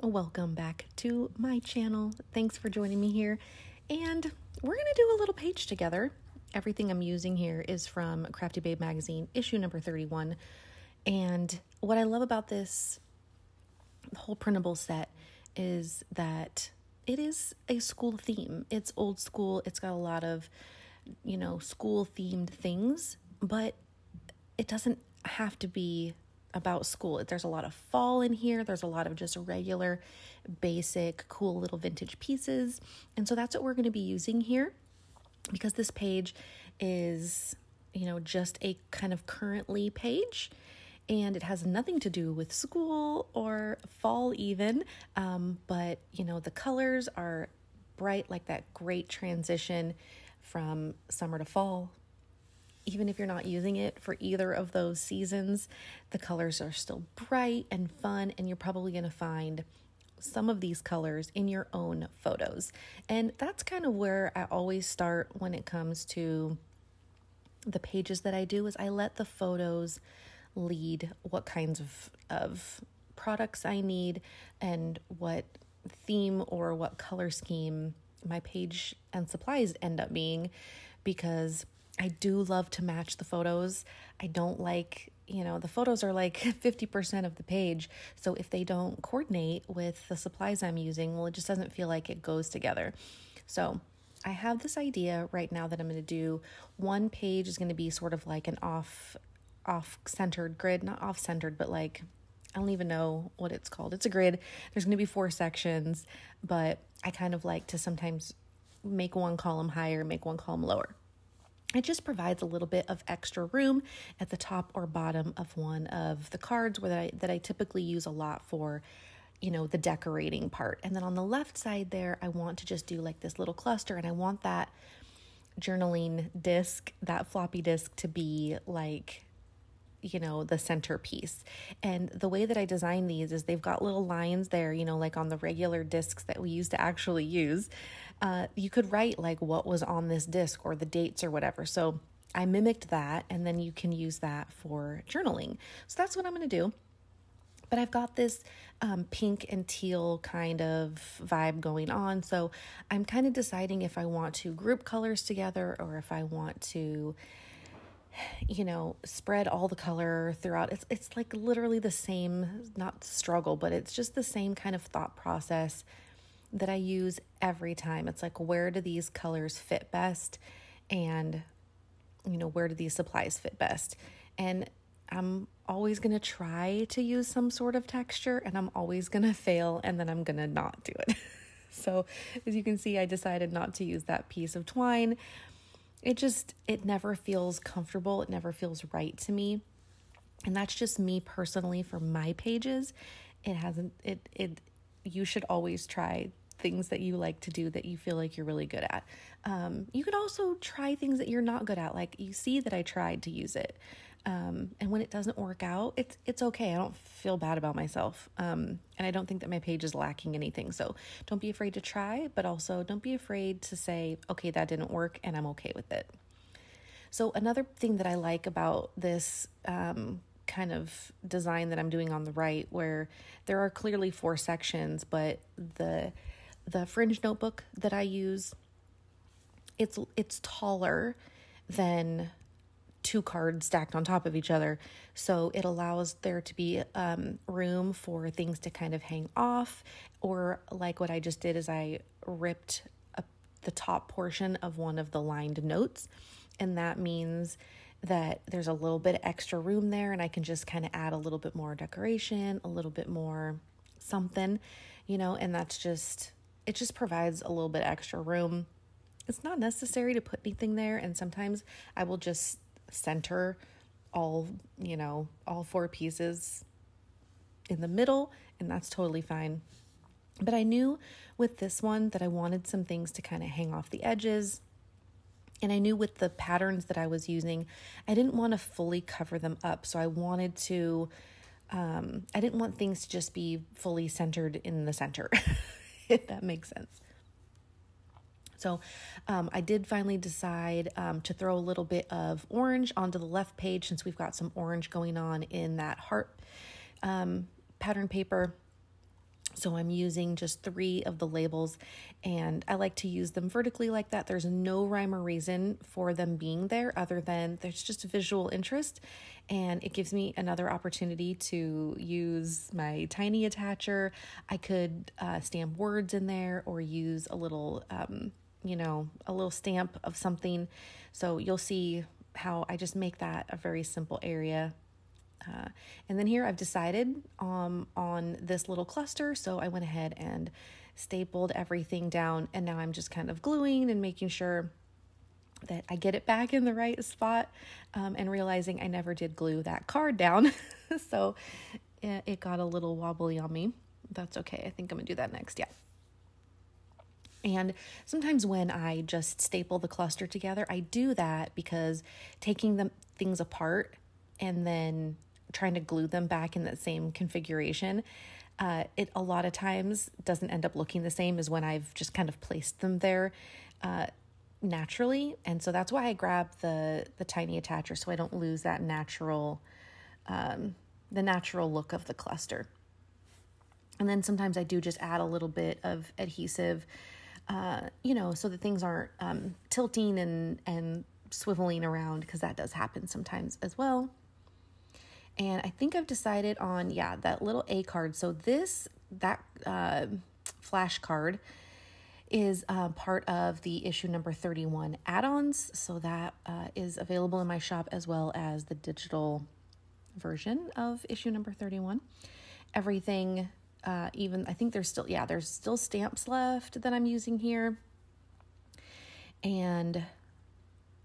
Welcome back to my channel. Thanks for joining me here. And we're going to do a little page together. Everything I'm using here is from Crafty Babe Magazine, issue number 31. And what I love about this whole printable set is that it is a school theme. It's old school. It's got a lot of, school themed things, but it doesn't have to be about school. There's a lot of fall in here. There's a lot of just regular, basic, cool little vintage pieces. And so that's what we're going to be using here, because this page is, just a kind of currently page, and it has nothing to do with school or fall even. But, the colors are bright, like that great transition from summer to fall. Even if you're not using it for either of those seasons, the colors are still bright and fun, and you're probably going to find some of these colors in your own photos. And that's kind of where I always start when it comes to the pages that I do, is I let the photos lead what kinds of products I need and what theme or what color scheme my page and supplies end up being, because I do love to match the photos. I don't like, the photos are like 50% of the page. So if they don't coordinate with the supplies I'm using, well, it just doesn't feel like it goes together. So I have this idea right now that I'm going to do one page is going to be sort of like an off-centered grid, not off-centered, but like, I don't even know what it's called. It's a grid. There's going to be 4 sections, but I kind of like to sometimes make one column higher, make one column lower. It just provides a little bit of extra room at the top or bottom of one of the cards that I typically use a lot for, the decorating part. And then on the left side there, I want to just do like this little cluster, and I want that journaling disc, that floppy disk, to be like, the centerpiece. And the way that I design these is they've got little lines there, like on the regular discs that we used to actually use. You could write like what was on this disc or the dates or whatever. So I mimicked that, and then you can use that for journaling. So that's what I'm going to do. But I've got this pink and teal kind of vibe going on. So I'm kind of deciding if I want to group colors together or if I want to spread all the color throughout. It's like literally the same, not struggle, but it's just the same kind of thought process that I use every time. It's like, where do these colors fit best? And, where do these supplies fit best? And I'm always going to try to use some sort of texture, and I'm always going to fail, and then I'm going to not do it. So as you can see, I decided not to use that piece of twine. It never feels comfortable. It never feels right to me. And that's just me personally for my pages. You should always try things that you like to do that you feel like you're really good at. You could also try things that you're not good at. Like, you see that I tried to use it. And when it doesn't work out, it's okay. I don't feel bad about myself. And I don't think that my page is lacking anything. So don't be afraid to try, but also don't be afraid to say, okay, that didn't work, and I'm okay with it. So another thing that I like about this, kind of design that I'm doing on the right, where there are clearly 4 sections, but the Fringe notebook that I use, it's taller than 2 cards stacked on top of each other. So it allows there to be room for things to kind of hang off, or like what I just did is I ripped up the top portion of one of the lined notes. And that means that there's a little bit of extra room there, and I can just kind of add a little bit more decoration, a little bit more something, and it just provides a little bit extra room. It's not necessary to put anything there. And sometimes I will just center all 4 pieces in the middle, and that's totally fine. But I knew with this one that I wanted some things to kind of hang off the edges. And I knew with the patterns that I was using, I didn't want to fully cover them up. So I wanted to, I didn't want things to just be fully centered in the center, if that makes sense. So I did finally decide to throw a little bit of orange onto the left page, since we've got some orange going on in that heart pattern paper. So I'm using just 3 of the labels, and I like to use them vertically like that. There's no rhyme or reason for them being there other than there's just a visual interest, and it gives me another opportunity to use my tiny attacher. I could stamp words in there or use a little, a little stamp of something. So you'll see how I just make that a very simple area. And then here I've decided on this little cluster, so I went ahead and stapled everything down, and now I'm just kind of gluing and making sure that I get it back in the right spot, and realizing I never did glue that card down. So it got a little wobbly on me. That's okay. I think I'm gonna do that next. Yeah. And sometimes when I just staple the cluster together, I do that because taking the things apart and then trying to glue them back in that same configuration, it a lot of times doesn't end up looking the same as when I've just kind of placed them there naturally. And so that's why I grab the tiny attacher, so I don't lose that natural, the natural look of the cluster. And then sometimes I do just add a little bit of adhesive, so that things aren't tilting and swiveling around, because that does happen sometimes as well. And I think I've decided on, that little A card. So that flash card is part of the issue number 31 add-ons. So that is available in my shop, as well as the digital version of issue number 31. Everything, even, I think there's still stamps left that I'm using here. And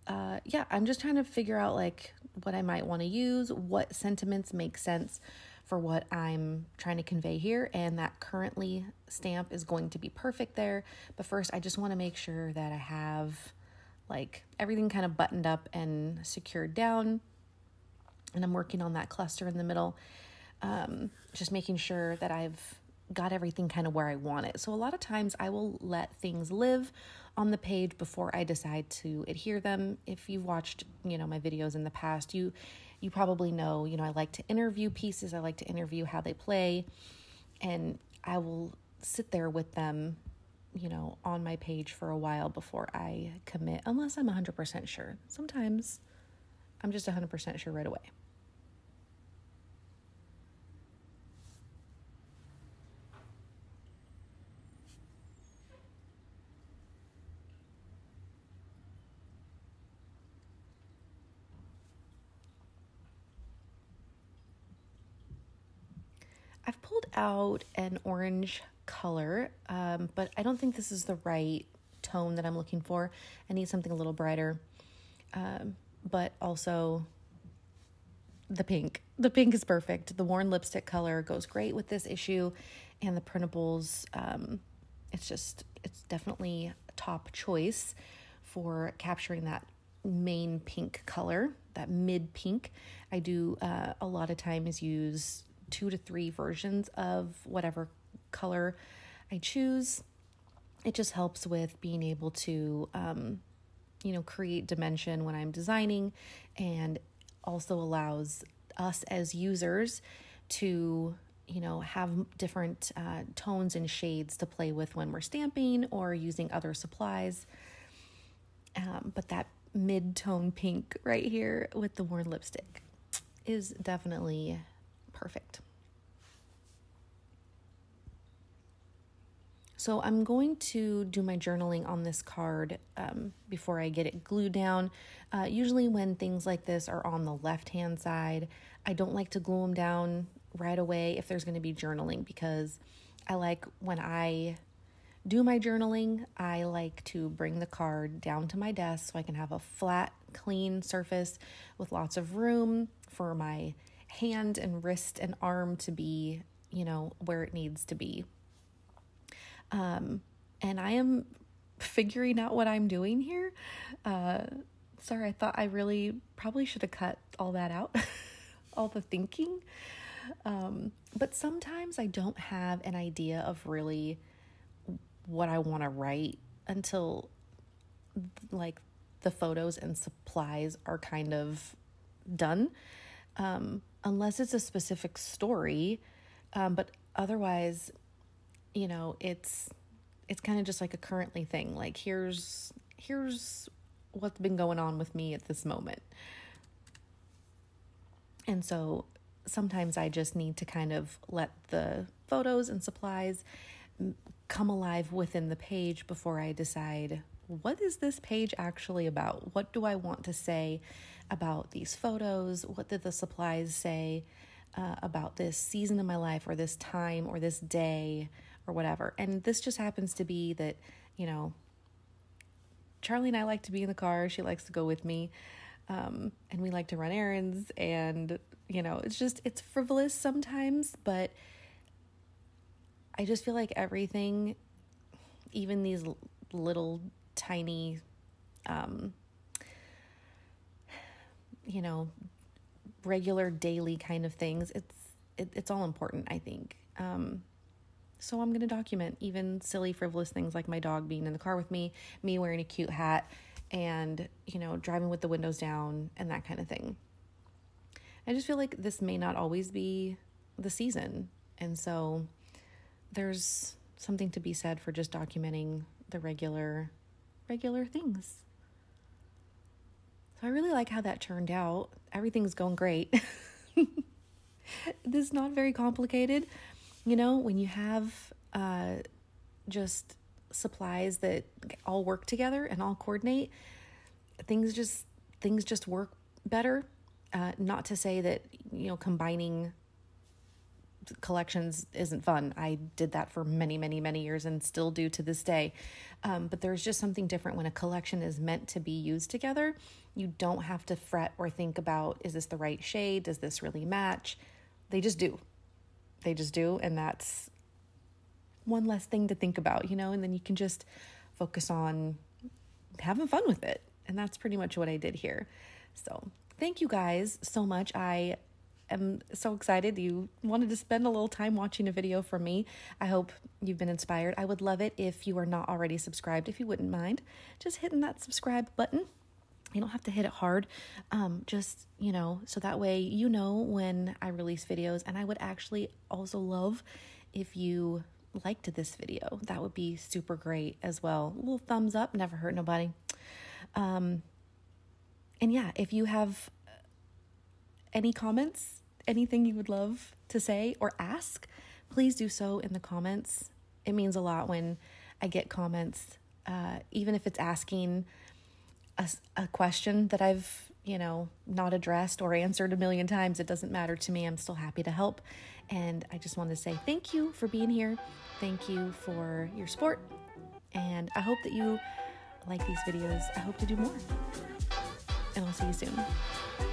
I'm just trying to figure out like what I might want to use, what sentiments make sense for what I'm trying to convey here. And that currently stamp is going to be perfect there. But first, I just want to make sure that I have like everything kind of buttoned up and secured down. And I'm working on that cluster in the middle, just making sure that I've got everything kind of where I want it. So a lot of times I will let things live on the page before I decide to adhere them. If you've watched, my videos in the past, you probably know, I like to interview pieces. I like to interview how they play, and I will sit there with them, on my page for a while before I commit, unless I'm 100% sure. Sometimes I'm just 100% sure right away. I've pulled out an orange color, but I don't think this is the right tone that I'm looking for. I need something a little brighter, but also the pink. The pink is perfect. The worn lipstick color goes great with this issue, and the printables, it's definitely a top choice for capturing that main pink color, that mid pink. I do a lot of times use 2 to 3 versions of whatever color I choose. It just helps with being able to, create dimension when I'm designing, and also allows us as users to, have different tones and shades to play with when we're stamping or using other supplies. But that mid-tone pink right here with the worn lipstick is definitely perfect. So I'm going to do my journaling on this card before I get it glued down. Usually when things like this are on the left-hand side, I don't like to glue them down right away if there's going to be journaling, because I like when I do my journaling, I like to bring the card down to my desk so I can have a flat, clean surface with lots of room for my hand and wrist and arm to be, where it needs to be. And I am figuring out what I'm doing here. Sorry, I thought I really probably should have cut all that out, all the thinking. But sometimes I don't have an idea of really what I want to write until like the photos and supplies are kind of done. Unless it's a specific story. But otherwise, you know, it's kind of just like a currently thing. Like, here's what's been going on with me at this moment. And so sometimes I just need to kind of let the photos and supplies come alive within the page before I decide, what is this page actually about? What do I want to say about these photos? What did the supplies say about this season in my life, or this time, or this day, or whatever? And this just happens to be that, you know, Charlie and I like to be in the car. She likes to go with me. And we like to run errands, and, you know, it's frivolous sometimes, but I just feel like everything, even these little tiny, you know, regular daily kind of things, it's all important, I think. So I'm going to document even silly, frivolous things like my dog being in the car with me wearing a cute hat, and, you know, driving with the windows down and that kind of thing. I just feel like this may not always be the season. And so there's something to be said for just documenting the regular things. So I really like how that turned out. Everything's going great. This is not very complicated. You know, when you have just supplies that all work together and all coordinate, things just work better. Not to say that, you know, combining collections isn't fun. I did that for many, many, many years and still do to this day. But there's just something different when a collection is meant to be used together. You don't have to fret or think about, is this the right shade? Does this really match? They just do. And that's one less thing to think about, you know, and then you can just focus on having fun with it. And that's pretty much what I did here. So thank you guys so much. I am so excited you wanted to spend a little time watching a video from me. I hope you've been inspired. I would love it if you are not already subscribed, if you wouldn't mind just hitting that subscribe button. You don't have to hit it hard, just, you know, so that way you know when I release videos. And I would actually also love if you liked this video. That would be super great as well. A little thumbs up, never hurt nobody. And yeah, if you have any comments, anything you would love to say or ask, please do so in the comments. It means a lot when I get comments, even if it's asking a question that I've, you know, not addressed or answered a million times. It doesn't matter to me. I'm still happy to help. And I just want to say thank you for being here. Thank you for your support. And I hope that you like these videos. I hope to do more. And I'll see you soon.